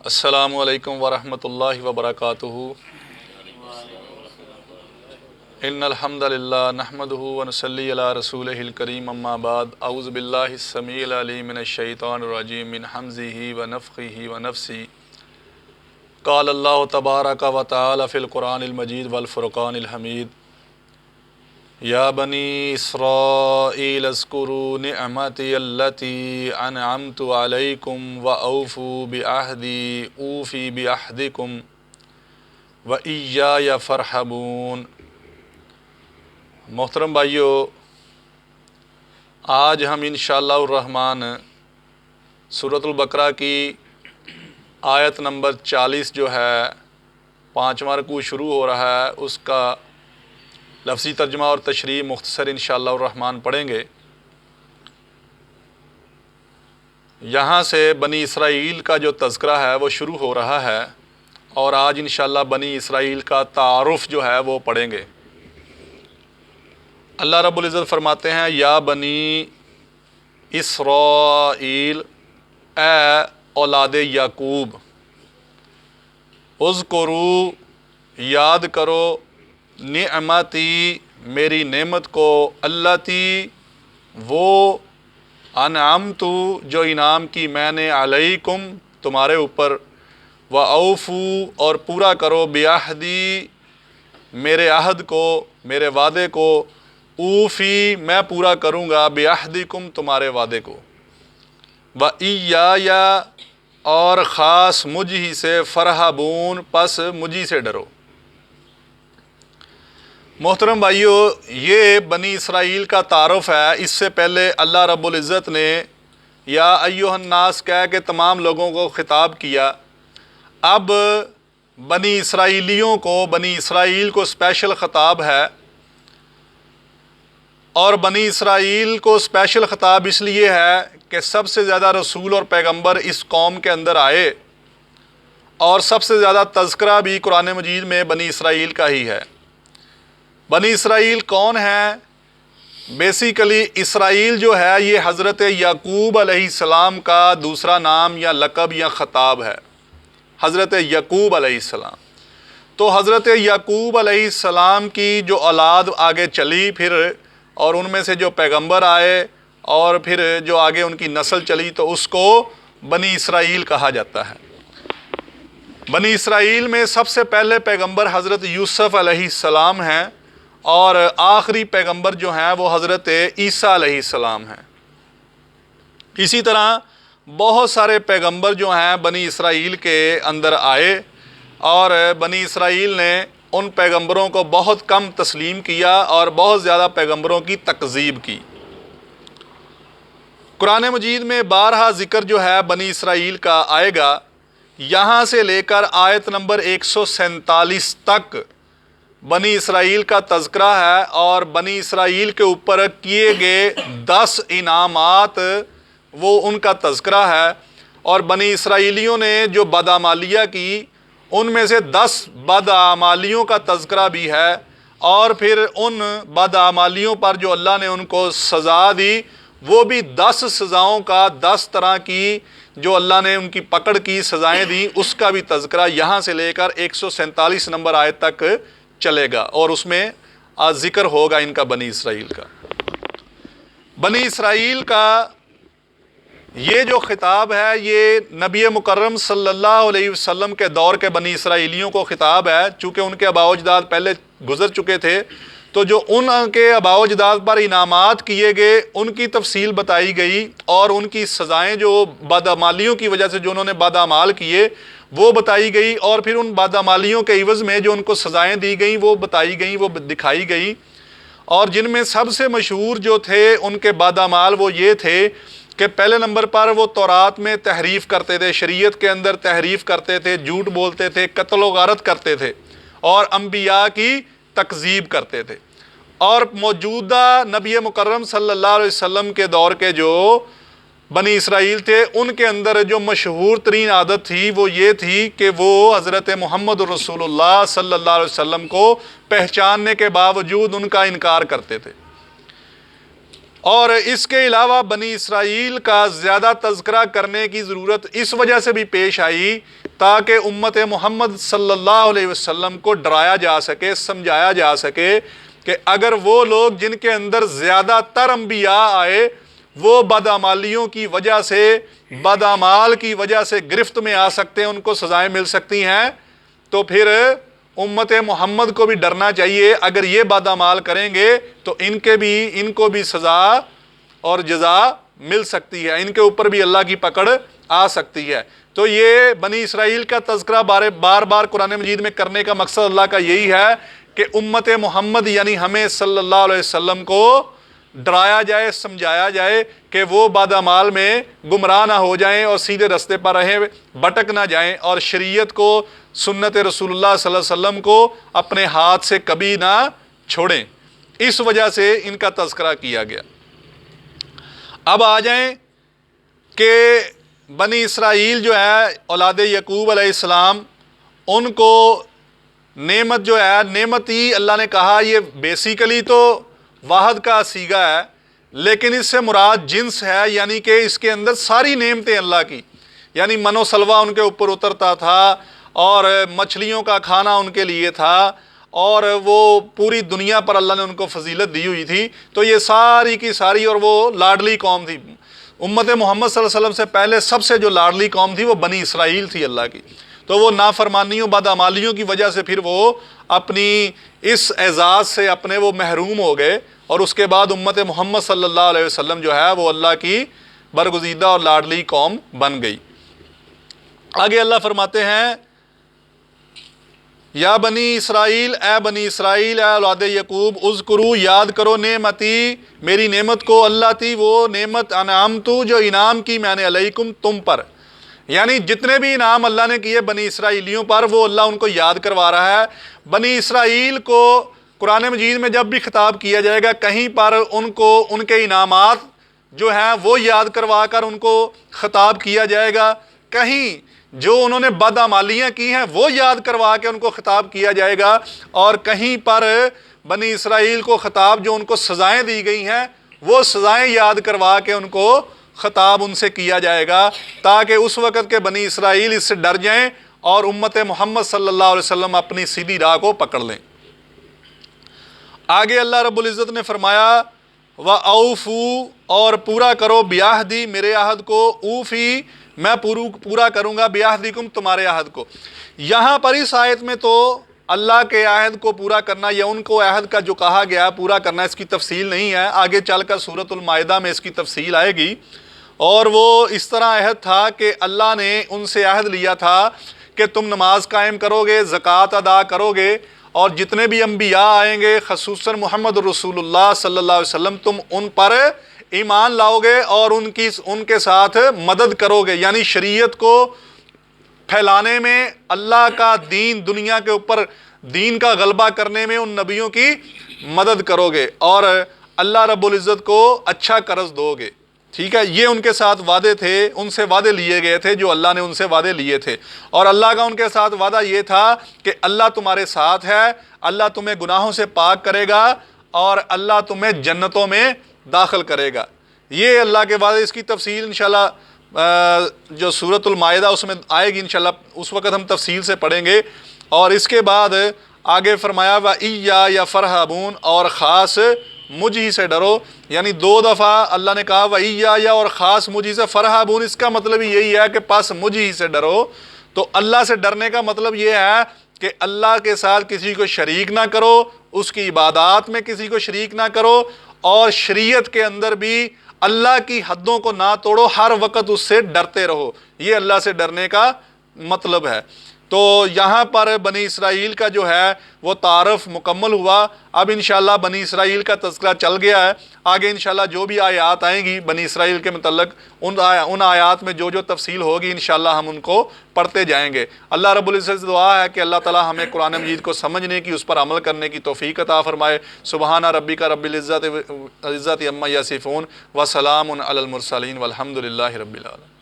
السلام علیکم ورحمۃ اللہ وبرکاتہ۔ ان الحمد للہ نحمده ونصلی علی رسولہ الکریم، اما بعد، اعوذ باللہ السمیع العلیم من الشیطان الرجیم من حمزہ ونفخہ ونفثہ۔ قال اللہ تبارک و تعالی فی القرآن المجید والفرقان الحمید: یا بنی اسرائیل اذکروا نعمتی التی انعمت علیکم واوفوا بعہدی اوفی بعہدکم وایای فارہبون۔ محترم بھائیو، آج ہم انشاءاللہ الرحمن سورۃ البقرہ کی آیت نمبر 40 جو ہے، 5واں رکوع شروع ہو رہا ہے، اس کا لفظی ترجمہ اور تشریح مختصر انشاءاللہ الرحمن پڑھیں گے۔ یہاں سے بنی اسرائیل کا جو تذکرہ ہے وہ شروع ہو رہا ہے، اور آج انشاءاللہ بنی اسرائیل کا تعارف جو ہے وہ پڑھیں گے۔ اللہ رب العزت فرماتے ہیں: یا بنی اسرائیل، اے اولاد یعقوب، اذکروا، یاد کرو، نعمتی، میری نعمت کو، التی، وہ، انعمت، جو انعام کی میں نے، علیکم، تمہارے اوپر، واوفوا، اور پورا کرو، بعہدی، میرے عہد کو، میرے وعدے کو، اوفی، میں پورا کروں گا، بعہدکم، تمہارے وعدے کو، وایای، اور خاص مجھ ہی سے، فارہبون، پس مجھ ہی سے ڈرو۔ محترم بھائیو، یہ بنی اسرائیل کا تعارف ہے۔ اس سے پہلے اللہ رب العزت نے یا ایھا الناس کہہ کے تمام لوگوں کو خطاب کیا۔ اب بنی اسرائیلیوں کو، بنی اسرائیل کو اسپیشل خطاب ہے، اور بنی اسرائیل کو اسپیشل خطاب اس لیے ہے کہ سب سے زیادہ رسول اور پیغمبر اس قوم کے اندر آئے، اور سب سے زیادہ تذکرہ بھی قرآن مجید میں بنی اسرائیل کا ہی ہے۔ بنی اسرائیل کون ہے؟ بیسیکلی اسرائیل جو ہے یہ حضرت یعقوب علیہ السلام کا دوسرا نام یا لقب یا خطاب ہے، حضرت یعقوب علیہ السلام۔ تو حضرت یعقوب علیہ السلام کی جو اولاد آگے چلی پھر، اور ان میں سے جو پیغمبر آئے، اور پھر جو آگے ان کی نسل چلی، تو اس کو بنی اسرائیل کہا جاتا ہے۔ بنی اسرائیل میں سب سے پہلے پیغمبر حضرت یوسف علیہ السلام ہیں، اور آخری پیغمبر جو ہیں وہ حضرت عیسیٰ علیہ السلام ہیں۔ اسی طرح بہت سارے پیغمبر جو ہیں بنی اسرائیل کے اندر آئے، اور بنی اسرائیل نے ان پیغمبروں کو بہت کم تسلیم کیا اور بہت زیادہ پیغمبروں کی تکذیب کی۔ قرآن مجید میں بارہا ذکر جو ہے بنی اسرائیل کا آئے گا، یہاں سے لے کر آیت نمبر 147 تک بنی اسرائیل کا تذکرہ ہے، اور بنی اسرائیل کے اوپر کیے گئے 10 انعامات وہ ان کا تذکرہ ہے، اور بنی اسرائیلیوں نے جو بدعمالیاں کی ان میں سے 10 بدعمالیوں کا تذکرہ بھی ہے، اور پھر ان بدعمالیوں پر جو اللہ نے ان کو سزا دی وہ بھی 10 سزاؤں کا، 10 طرح کی جو اللہ نے ان کی پکڑ کی سزائیں دی، اس کا بھی تذکرہ یہاں سے لے کر 147 نمبر آیت تک چلے گا، اور اس میں ذکر ہوگا ان کا بنی اسرائیل کا۔ بنی اسرائیل کا یہ جو خطاب ہے یہ نبی مکرم صلی اللہ علیہ وسلم کے دور کے بنی اسرائیلیوں کو خطاب ہے، چونکہ ان کے آباء و اجداد پہلے گزر چکے تھے، تو جو ان کے آباء و اجداد پر انعامات کیے گئے ان کی تفصیل بتائی گئی، اور ان کی سزائیں جو بدعمالیوں کی وجہ سے جو انہوں نے بدعمال کیے وہ بتائی گئی، اور پھر ان بدعمالیوں کے عوض میں جو ان کو سزائیں دی گئیں وہ بتائی گئیں، وہ دکھائی گئیں، اور جن میں سب سے مشہور جو تھے ان کے بدعمال وہ یہ تھے کہ پہلے نمبر پر وہ تورات میں تحریف کرتے تھے، شریعت کے اندر تحریف کرتے تھے، جھوٹ بولتے تھے، قتل و غارت کرتے تھے، اور انبیاء کی تکذیب کرتے تھے۔ اور موجودہ نبی مکرم صلی اللہ علیہ وسلم کے دور کے جو بنی اسرائیل تھے ان کے اندر جو مشہور ترین عادت تھی وہ یہ تھی کہ وہ حضرت محمد رسول اللہ صلی اللہ علیہ وسلم کو پہچاننے کے باوجود ان کا انکار کرتے تھے۔ اور اس کے علاوہ بنی اسرائیل کا زیادہ تذکرہ کرنے کی ضرورت اس وجہ سے بھی پیش آئی تاکہ امت محمد صلی اللہ علیہ وسلم کو ڈرایا جا سکے، سمجھایا جا سکے کہ اگر وہ لوگ جن کے اندر زیادہ تر انبیاء آئے وہ بدعمالیوں کی وجہ سے، بدعمال کی وجہ سے گرفت میں آ سکتے ہیں، ان کو سزائیں مل سکتی ہیں، تو پھر امت محمد کو بھی ڈرنا چاہیے۔ اگر یہ بدعمال کریں گے تو ان کو بھی سزا اور جزا مل سکتی ہے، ان کے اوپر بھی اللہ کی پکڑ آ سکتی ہے۔ تو یہ بنی اسرائیل کا تذکرہ بار بار قرآن مجید میں کرنے کا مقصد اللہ کا یہی ہے کہ امت محمد یعنی ہمیں صلی اللہ علیہ وسلم کو ڈرایا جائے، سمجھایا جائے کہ وہ بدعمال میں گمراہ نہ ہو جائیں اور سیدھے رستے پر رہیں، بھٹک نہ جائیں، اور شریعت کو، سنت رسول اللہ صلی اللہ علیہ وسلم کو اپنے ہاتھ سے کبھی نہ چھوڑیں۔ اس وجہ سے ان کا تذکرہ کیا گیا۔ اب آ جائیں کہ بنی اسرائیل جو ہے اولاد یعقوب علیہ السلام، ان کو نعمت جو ہے، نعمت ہی اللہ نے کہا یہ بیسیکلی تو واحد کا صیغہ ہے، لیکن اس سے مراد جنس ہے، یعنی کہ اس کے اندر ساری نعمتیں اللہ کی، یعنی من و سلوہ ان کے اوپر اترتا تھا، اور مچھلیوں کا کھانا ان کے لیے تھا، اور وہ پوری دنیا پر اللہ نے ان کو فضیلت دی ہوئی تھی۔ تو یہ ساری کی ساری، اور وہ لاڈلی قوم تھی امت محمد صلی اللہ علیہ وسلم سے پہلے، سب سے جو لاڈلی قوم تھی وہ بنی اسرائیل تھی اللہ کی۔ تو وہ نافرمانیوں، بدعمالیوں کی وجہ سے پھر وہ اپنی اس اعزاز سے اپنے وہ محروم ہو گئے، اور اس کے بعد امت محمد صلی اللہ علیہ وسلم جو ہے وہ اللہ کی برگزیدہ اور لاڈلی قوم بن گئی۔ آگے اللہ فرماتے ہیں، یا بنی اسرائیل، اے بنی اسرائیل، اے اولاد یعقوب، اذکرو، یاد کرو، نعمتی، میری نعمت کو، اللہ تھی وہ نعمت، انعامتو، جو انعام کی میں نے علیکم، تم پر، یعنی جتنے بھی انعام اللہ نے کیے بنی اسرائیلیوں پر وہ اللہ ان کو یاد کروا رہا ہے۔ بنی اسرائیل کو قرآن مجید میں جب بھی خطاب کیا جائے گا، کہیں پر ان کو ان کے انعامات جو ہیں وہ یاد کروا کر ان کو خطاب کیا جائے گا، کہیں جو انہوں نے بدعمالیاں کی ہیں وہ یاد کروا کے ان کو خطاب کیا جائے گا، اور کہیں پر بنی اسرائیل کو خطاب جو ان کو سزائیں دی گئی ہیں وہ سزائیں یاد کروا کے ان کو خطاب ان سے کیا جائے گا، تاکہ اس وقت کے بنی اسرائیل اس سے ڈر جائیں اور امت محمد صلی اللہ علیہ وسلم اپنی سیدھی راہ کو پکڑ لیں۔ آگے اللہ رب العزت نے فرمایا، وَأَوْفُوا، اور پورا کرو، بیاہدی، میرے عہد کو، اوفی، میں پورا کروں گا، بیاہدکم، تمہارے عہد کو۔ یہاں پر اس آیت میں تو اللہ کے عہد کو پورا کرنا یا ان کو عہد کا جو کہا گیا پورا کرنا، اس کی تفصیل نہیں ہے، آگے چل کر سورۃ المائدہ میں اس کی تفصیل آئے گی۔ اور وہ اس طرح عہد تھا کہ اللہ نے ان سے عہد لیا تھا کہ تم نماز قائم کرو گے، زکوٰۃ ادا کرو گے، اور جتنے بھی انبیاء آئیں گے خصوصاً محمد رسول اللہ صلی اللہ علیہ وسلم، تم ان پر ایمان لاؤ گے اور ان کے ساتھ مدد کرو گے، یعنی شریعت کو پھیلانے میں، اللہ کا دین دنیا کے اوپر دین کا غلبہ کرنے میں ان نبیوں کی مدد کرو گے، اور اللہ رب العزت کو اچھا قرض دو گے۔ ٹھیک ہے، یہ ان کے ساتھ وعدے تھے، ان سے وعدے لیے گئے تھے جو اللہ نے ان سے وعدے لیے تھے، اور اللہ کا ان کے ساتھ وعدہ یہ تھا کہ اللہ تمہارے ساتھ ہے، اللہ تمہیں گناہوں سے پاک کرے گا، اور اللہ تمہیں جنتوں میں داخل کرے گا۔ یہ اللہ کے وعدے، اس کی تفصیل انشاءاللہ جو سورۃ المائدہ اس میں آئے گی انشاءاللہ، اس وقت ہم تفصیل سے پڑھیں گے۔ اور اس کے بعد آگے فرمایا، وَإِيَّايَ فَارْهَبُونَ، اور خاص مجھ ہی سے ڈرو، یعنی دو دفعہ اللہ نے کہا وَإِيَّايَ، اور خاص مجھ ہی سے، فَارْهَبُونَ، اس کا مطلب یہی ہے کہ پس مجھ ہی سے ڈرو۔ تو اللہ سے ڈرنے کا مطلب یہ ہے کہ اللہ کے ساتھ کسی کو شریک نہ کرو، اس کی عبادات میں کسی کو شریک نہ کرو، اور شریعت کے اندر بھی اللہ کی حدوں کو نہ توڑو، ہر وقت اس سے ڈرتے رہو۔ یہ اللہ سے ڈرنے کا مطلب ہے۔ تو یہاں پر بنی اسرائیل کا جو ہے وہ تعارف مکمل ہوا۔ اب انشاءاللہ بنی اسرائیل کا تذکرہ چل گیا ہے، آگے انشاءاللہ جو بھی آیات آئیں گی بنی اسرائیل کے متعلق، ان آیات میں جو جو تفصیل ہوگی انشاءاللہ ہم ان کو پڑھتے جائیں گے۔ اللہ رب العزت سے دعا ہے کہ اللہ تعالی ہمیں قرآن مجید کو سمجھنے کی، اس پر عمل کرنے کی توفیق عطا فرمائے۔ سبحان ربک رب العزت عما یصفون، وسلام علی المرسلین، والحمد للہ رب العالمین۔